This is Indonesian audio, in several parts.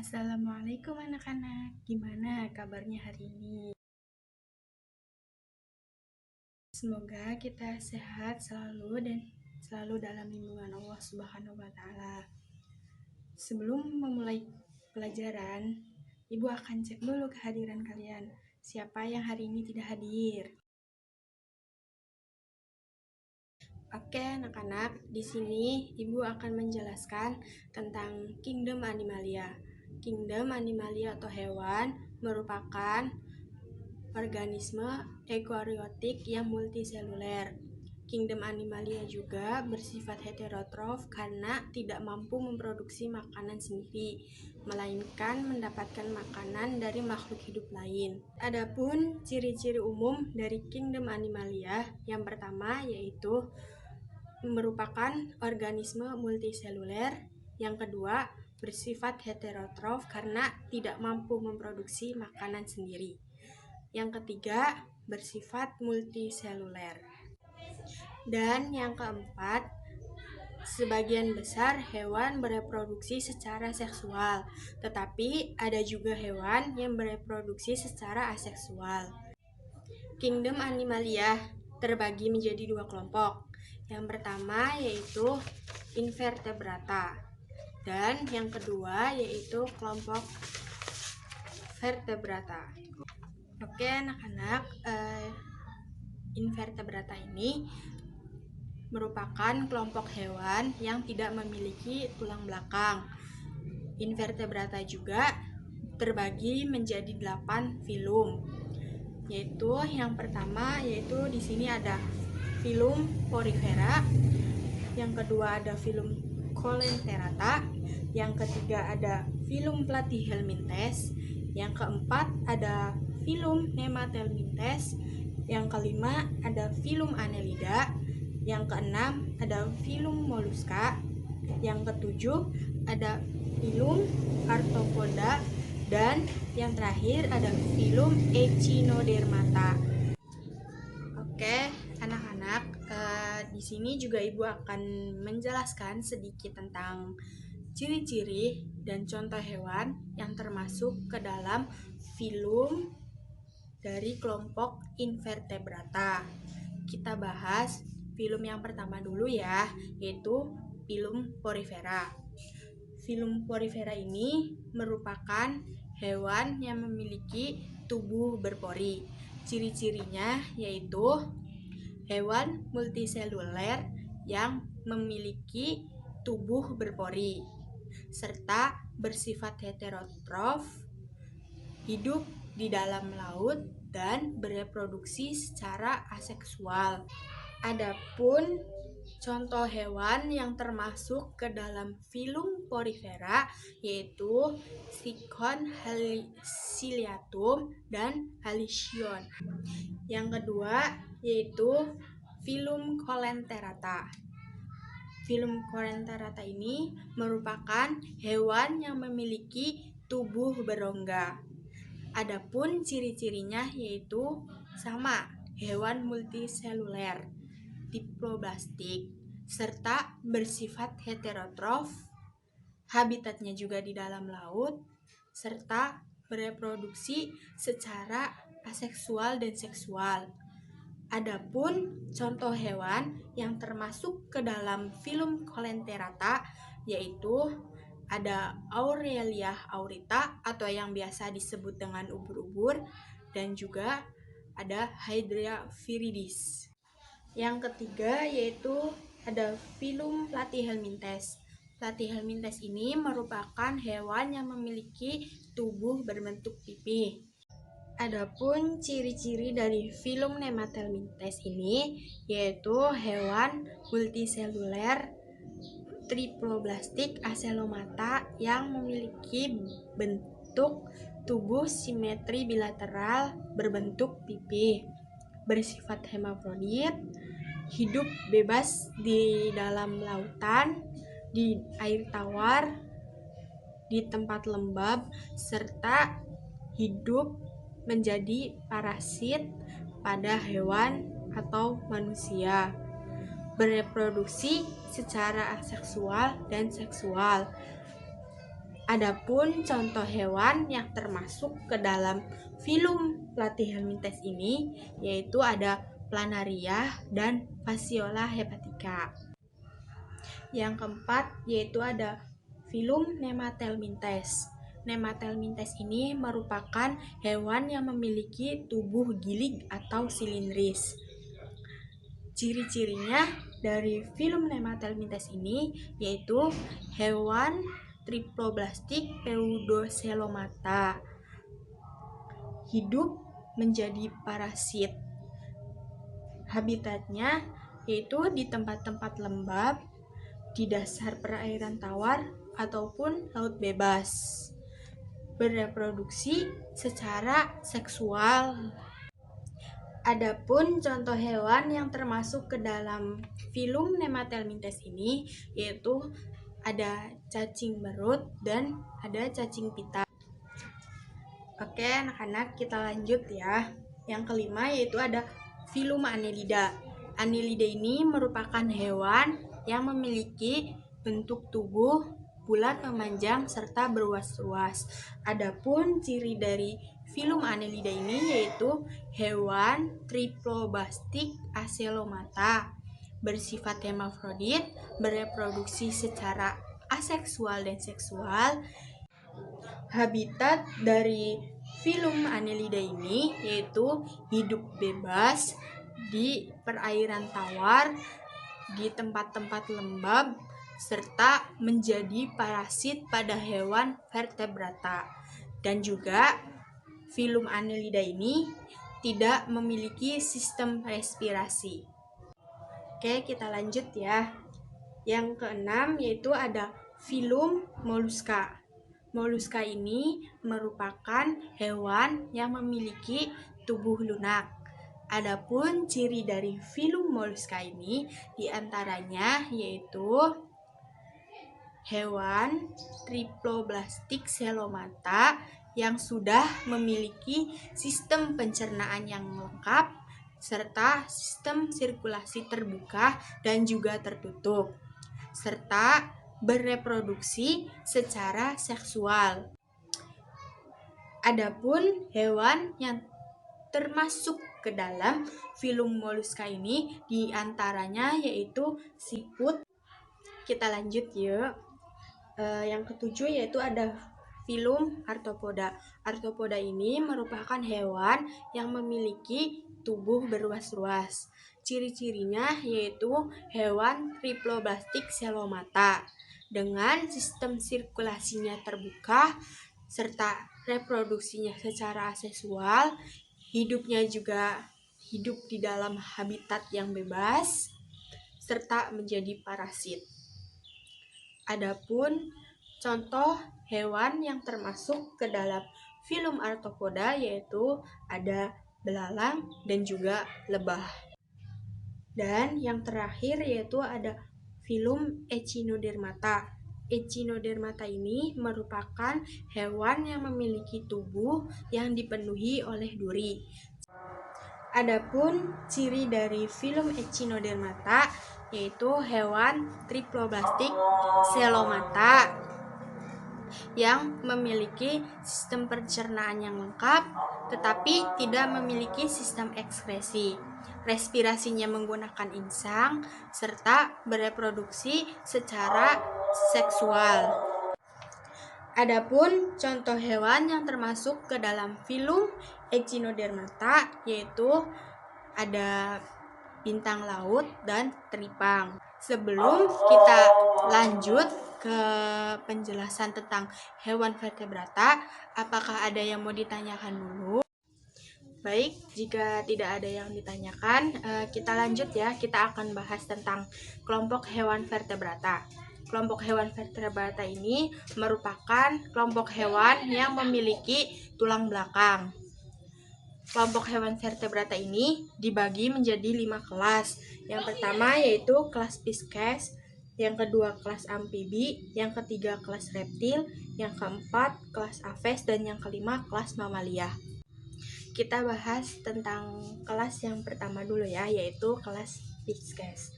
Assalamualaikum anak-anak, gimana kabarnya hari ini? Semoga kita sehat selalu dan selalu dalam lindungan Allah Subhanahu wa Ta'ala. Sebelum memulai pelajaran, Ibu akan cek dulu kehadiran kalian. Siapa yang hari ini tidak hadir? Oke, anak-anak, di sini Ibu akan menjelaskan tentang Kingdom Animalia. Kingdom Animalia atau hewan merupakan organisme eukariotik yang multiseluler. Kingdom Animalia juga bersifat heterotrof karena tidak mampu memproduksi makanan sendiri, melainkan mendapatkan makanan dari makhluk hidup lain. Adapun ciri-ciri umum dari Kingdom Animalia, yang pertama yaitu merupakan organisme multiseluler, yang kedua bersifat heterotrof karena tidak mampu memproduksi makanan sendiri. Yang ketiga, bersifat multiseluler. Dan yang keempat, sebagian besar hewan bereproduksi secara seksual, tetapi ada juga hewan yang bereproduksi secara aseksual. Kingdom Animalia terbagi menjadi dua kelompok. Yang pertama yaitu Invertebrata, dan yang kedua yaitu kelompok Vertebrata. Oke anak-anak, Invertebrata ini merupakan kelompok hewan yang tidak memiliki tulang belakang. Invertebrata juga terbagi menjadi 8 filum, yaitu yang pertama yaitu di sini ada filum Porifera, yang kedua ada filum Coelenterata, yang ketiga ada filum Platyhelminthes, yang keempat ada filum Nemathelminthes, yang kelima ada filum Annelida, yang keenam ada filum Mollusca, yang ketujuh ada filum Arthropoda, dan yang terakhir ada filum Echinodermata. Oke, anak-anak, di sini juga Ibu akan menjelaskan sedikit tentang ciri-ciri dan contoh hewan yang termasuk ke dalam filum dari kelompok Invertebrata. Kita bahas filum yang pertama dulu ya, yaitu filum Porifera. Filum Porifera ini merupakan hewan yang memiliki tubuh berpori. Ciri-cirinya yaitu hewan multiseluler yang memiliki tubuh berpori, serta bersifat heterotrof, hidup di dalam laut, dan bereproduksi secara aseksual. Adapun contoh hewan yang termasuk ke dalam filum Porifera yaitu Cichon ciliatum dan Halcyon. Yang kedua yaitu filum Coelenterata. Filum Coelenterata ini merupakan hewan yang memiliki tubuh berongga. Adapun ciri-cirinya yaitu sama, hewan multiseluler, diploblastik, serta bersifat heterotrof, habitatnya juga di dalam laut, serta bereproduksi secara aseksual dan seksual. Adapun contoh hewan yang termasuk ke dalam filum Coelenterata yaitu ada Aurelia aurita atau yang biasa disebut dengan ubur-ubur, dan juga ada Hydra viridis. Yang ketiga yaitu ada filum Platyhelminthes. Platyhelminthes ini merupakan hewan yang memiliki tubuh berbentuk pipih. Adapun ciri-ciri dari filum Nemathelminthes ini yaitu hewan multiseluler triploblastik acelomata yang memiliki bentuk tubuh simetri bilateral berbentuk pipih, bersifat hermafrodit, hidup bebas di dalam lautan, di air tawar, di tempat lembab, serta hidup menjadi parasit pada hewan atau manusia, bereproduksi secara aseksual dan seksual. Adapun contoh hewan yang termasuk ke dalam filum Platyhelminthes ini yaitu ada Planaria dan Phaseola hepatica. Yang keempat yaitu ada filum Nemathelminthes. Nemathelminthes ini merupakan hewan yang memiliki tubuh gilig atau silindris. Ciri-cirinya dari filum Nemathelminthes ini yaitu hewan triploblastik pseudocelomata, hidup menjadi parasit. Habitatnya yaitu di tempat-tempat lembab, di dasar perairan tawar ataupun laut bebas. Bereproduksi secara seksual. Adapun contoh hewan yang termasuk ke dalam filum Nemathelminthes ini yaitu ada cacing berut dan ada cacing pita. Oke, anak-anak, kita lanjut ya. Yang kelima yaitu ada filum Annelida. Annelida ini merupakan hewan yang memiliki bentuk tubuh bulat memanjang serta berruas-ruas. Adapun ciri dari filum Annelida ini yaitu hewan triploblastik acelomata, bersifat hermafrodit, bereproduksi secara aseksual dan seksual. Habitat dari filum Annelida ini yaitu hidup bebas di perairan tawar, di tempat-tempat lembab, serta menjadi parasit pada hewan vertebrata. Dan juga filum Annelida ini tidak memiliki sistem respirasi. Oke, kita lanjut ya. Yang keenam yaitu ada filum Mollusca. Mollusca ini merupakan hewan yang memiliki tubuh lunak. Adapun ciri dari filum Mollusca ini diantaranya yaitu hewan triploblastik celomata yang sudah memiliki sistem pencernaan yang lengkap serta sistem sirkulasi terbuka dan juga tertutup, serta bereproduksi secara seksual. Adapun hewan yang termasuk ke dalam filum Mollusca ini diantaranya yaitu siput. Kita lanjut yuk. Yang ketujuh yaitu ada filum Arthropoda. Arthropoda ini merupakan hewan yang memiliki tubuh berruas-ruas. Ciri-cirinya yaitu hewan triploblastik celomata dengan sistem sirkulasinya terbuka serta reproduksinya secara aseksual. Hidupnya juga hidup di dalam habitat yang bebas serta menjadi parasit. Adapun contoh hewan yang termasuk ke dalam filum Arthropoda yaitu ada belalang dan juga lebah. Dan yang terakhir yaitu ada filum Echinodermata. Echinodermata ini merupakan hewan yang memiliki tubuh yang dipenuhi oleh duri. Adapun ciri dari filum Echinodermata yaitu hewan triploblastik celomata yang memiliki sistem pencernaan yang lengkap tetapi tidak memiliki sistem ekskresi. Respirasinya menggunakan insang serta bereproduksi secara seksual. Adapun contoh hewan yang termasuk ke dalam filum Echinodermata yaitu ada bintang laut dan teripang. Sebelum kita lanjut ke penjelasan tentang hewan vertebrata, apakah ada yang mau ditanyakan dulu? Baik, jika tidak ada yang ditanyakan, kita lanjut ya. Kita akan bahas tentang kelompok hewan vertebrata. Kelompok hewan vertebrata ini merupakan kelompok hewan yang memiliki tulang belakang. Kelompok hewan vertebrata ini dibagi menjadi 5 kelas. Yang pertama yaitu kelas Pisces, yang kedua kelas amfibi, yang ketiga kelas reptil, yang keempat kelas aves, dan yang kelima kelas mamalia. Kita bahas tentang kelas yang pertama dulu ya, yaitu kelas Pisces.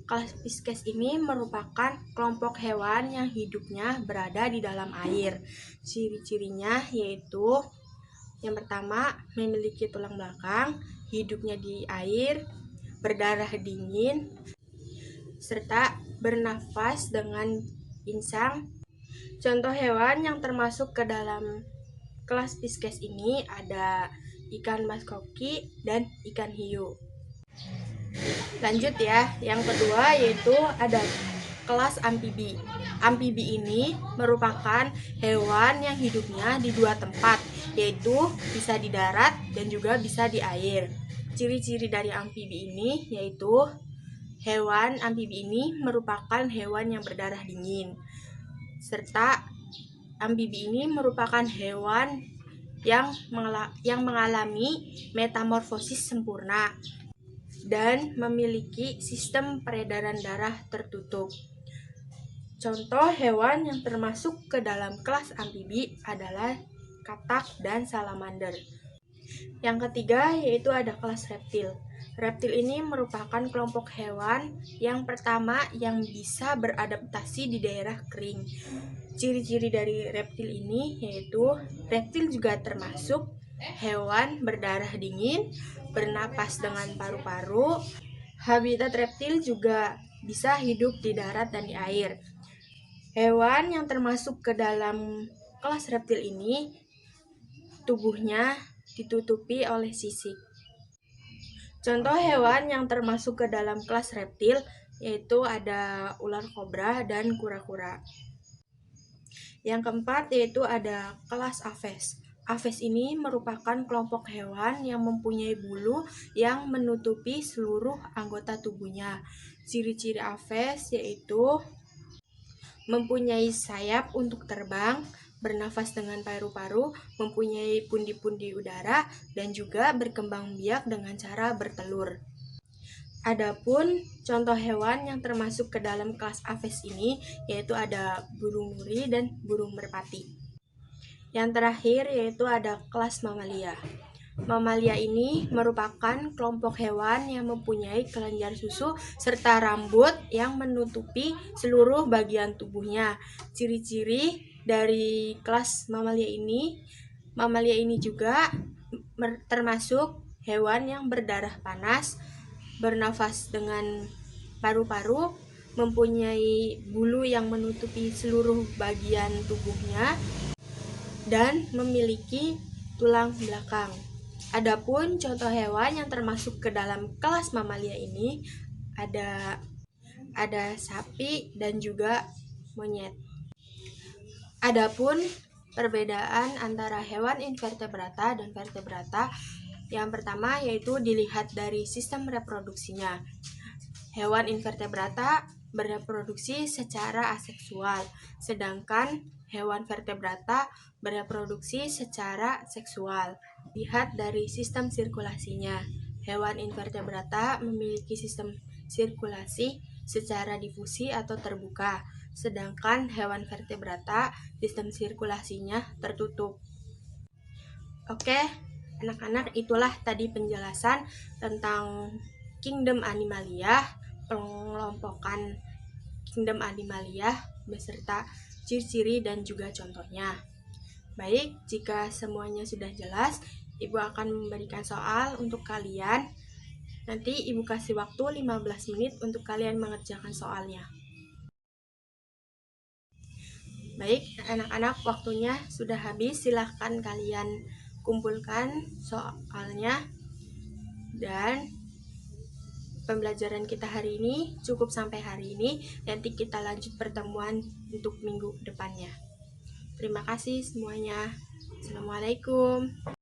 Kelas Pisces ini merupakan kelompok hewan yang hidupnya berada di dalam air. Ciri-cirinya yaitu yang pertama, memiliki tulang belakang, hidupnya di air, berdarah dingin, serta bernafas dengan insang. Contoh hewan yang termasuk ke dalam kelas Pisces ini ada ikan mas koki dan ikan hiu. Lanjut ya, yang kedua yaitu ada kelas amfibi. Amfibi ini merupakan hewan yang hidupnya di dua tempat, yaitu bisa di darat dan juga bisa di air. Ciri-ciri dari amfibi ini yaitu hewan amfibi ini merupakan hewan yang berdarah dingin, serta amfibi ini merupakan hewan yang mengalami metamorfosis sempurna dan memiliki sistem peredaran darah tertutup. Contoh hewan yang termasuk ke dalam kelas amfibi adalah katak dan salamander. Yang ketiga yaitu ada kelas reptil. Reptil ini merupakan kelompok hewan yang pertama yang bisa beradaptasi di daerah kering. Ciri-ciri dari reptil ini yaitu reptil juga termasuk hewan berdarah dingin, bernapas dengan paru-paru. Habitat reptil juga bisa hidup di darat dan di air. Hewan yang termasuk ke dalam kelas reptil ini tubuhnya ditutupi oleh sisik. Contoh hewan yang termasuk ke dalam kelas reptil yaitu ada ular kobra dan kura-kura. Yang keempat yaitu ada kelas Aves. Aves ini merupakan kelompok hewan yang mempunyai bulu yang menutupi seluruh anggota tubuhnya. Ciri-ciri Aves yaitu mempunyai sayap untuk terbang, bernafas dengan paru-paru, mempunyai pundi-pundi udara, dan juga berkembang biak dengan cara bertelur. Adapun contoh hewan yang termasuk ke dalam kelas Aves ini yaitu ada burung nuri dan burung merpati. Yang terakhir yaitu ada kelas mamalia. Mamalia ini merupakan kelompok hewan yang mempunyai kelenjar susu serta rambut yang menutupi seluruh bagian tubuhnya. Ciri-ciri dari kelas mamalia ini juga termasuk hewan yang berdarah panas, bernafas dengan paru-paru, mempunyai bulu yang menutupi seluruh bagian tubuhnya, dan memiliki tulang belakang. Adapun contoh hewan yang termasuk ke dalam kelas mamalia ini ada sapi dan juga monyet. Adapun perbedaan antara hewan invertebrata dan vertebrata, yang pertama yaitu dilihat dari sistem reproduksinya. Hewan invertebrata bereproduksi secara aseksual, sedangkan hewan vertebrata bereproduksi secara seksual. Lihat dari sistem sirkulasinya. Hewan invertebrata memiliki sistem sirkulasi secara difusi atau terbuka, sedangkan hewan vertebrata sistem sirkulasinya tertutup. Oke, anak-anak, itulah tadi penjelasan tentang Kingdom Animalia, pengelompokan Kingdom Animalia beserta ciri-ciri dan juga contohnya. Baik, jika semuanya sudah jelas, Ibu akan memberikan soal untuk kalian. Nanti Ibu kasih waktu 15 menit untuk kalian mengerjakan soalnya. Baik, anak-anak, waktunya sudah habis. Silahkan kalian kumpulkan soalnya. Dan pembelajaran kita hari ini cukup sampai hari ini. Nanti kita lanjut pertemuan untuk minggu depannya. Terima kasih semuanya. Assalamualaikum.